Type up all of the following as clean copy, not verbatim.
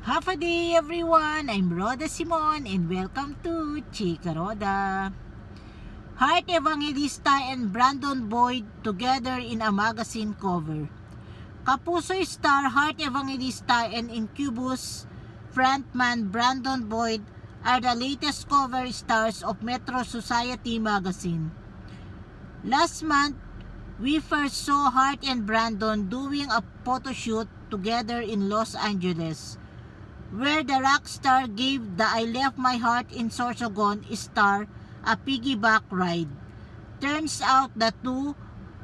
Half a day everyone, I'm Roda Simon and welcome to Chika Roda. Heart Evangelista and Brandon Boyd together in a magazine cover. Kapuso star Heart Evangelista and Incubus frontman Brandon Boyd are the latest cover stars of Metro Society magazine. Last month, we first saw Heart and Brandon doing a photo shoot together in Los Angeles, where the rock star gave the I Left My Heart in Sorsogon star a piggyback ride. Turns out the two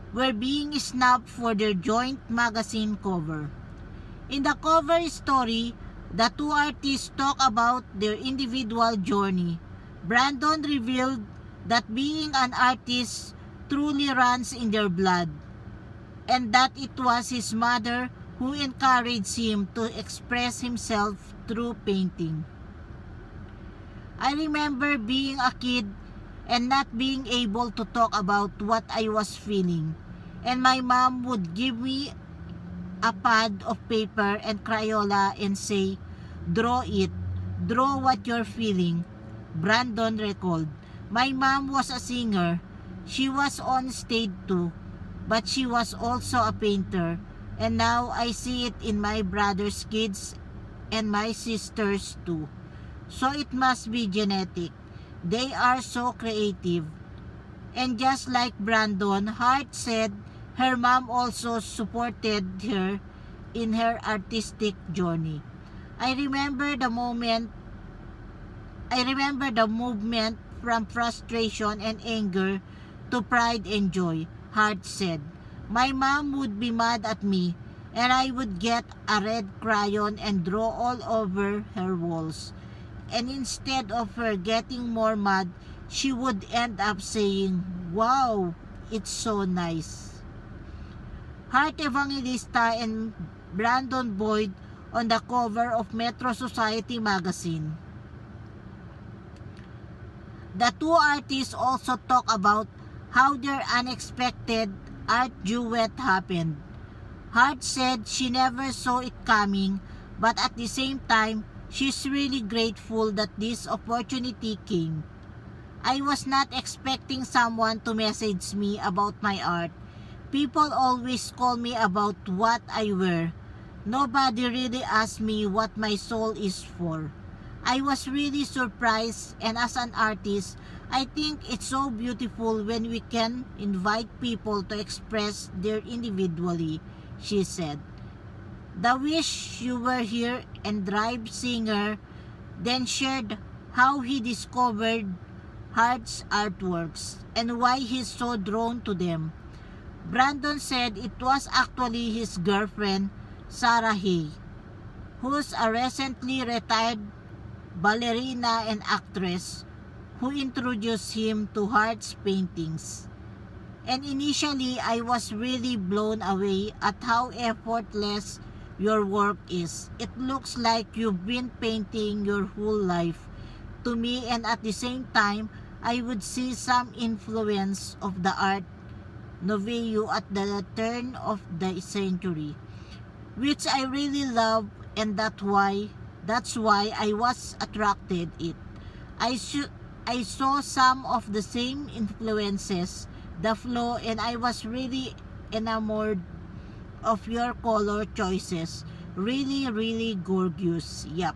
were being snapped for their joint magazine cover. In the cover story, the two artists talk about their individual journey. Brandon revealed that being an artist truly runs in their blood, and that it was his mother who encouraged him to express himself through painting. I remember being a kid and not being able to talk about what I was feeling, and my mom would give me a pad of paper and Crayola and say, "Draw it. Draw what you're feeling," Brandon recalled. My mom was a singer. She was on stage too, but she was also a painter, and now I see it in my brother's kids and my sisters too. So it must be genetic. They are so creative. And just like Brandon, Hart said her mom also supported her in her artistic journey. I remember the movement from frustration and anger to pride and joy, Hart said. My mom would be mad at me, and I would get a red crayon and draw all over her walls. And instead of her getting more mad, she would end up saying, "Wow, it's so nice." Heart Evangelista and Brandon Boyd on the cover of Metro Society magazine. The two artists also talk about how their unexpected art duet happened. Hart said she never saw it coming, but at the same time, she's really grateful that this opportunity came. I was not expecting someone to message me about my art. People always call me about what I wear. Nobody really asks me what my soul is for. I was really surprised, and as an artist, I think it's so beautiful when we can invite people to express their individually, she said. The Wish You Were Here and Drive singer then shared how he discovered Hart's artworks and why he's so drawn to them. Brandon said it was actually his girlfriend, Sarah Hay, who's a recently retired ballerina and actress, who introduced him to Hart's paintings. And initially, I was really blown away at how effortless your work is. It looks like you've been painting your whole life to me, and at the same time, I would see some influence of the art nouveau at the turn of the century, which I really love, and that's why I was attracted it. I saw some of the same influences, the flow, and I was really enamored of your color choices. Really, really gorgeous. Yup.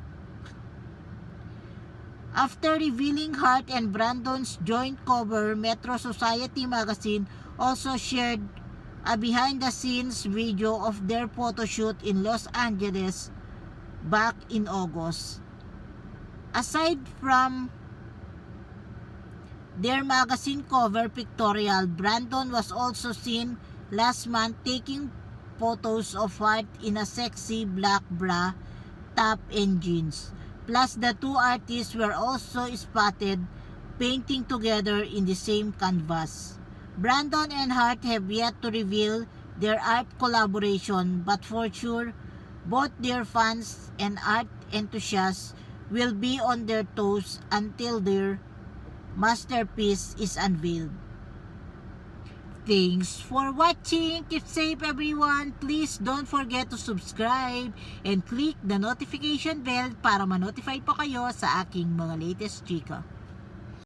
After revealing Hart and Brandon's joint cover, Metro Society magazine also shared a behind-the-scenes video of their photo shoot in Los Angeles back in August. Aside from their magazine cover pictorial, Brandon was also seen last month taking photos of Hart in a sexy black bra, top, and jeans. Plus, the two artists were also spotted painting together in the same canvas. Brandon and Hart have yet to reveal their art collaboration, but for sure, both their fans and art enthusiasts will be on their toes until their masterpiece is unveiled. Thanks for watching. Keep safe everyone. Please don't forget to subscribe and click the notification bell para ma-notify po kayo sa aking mga latest chika.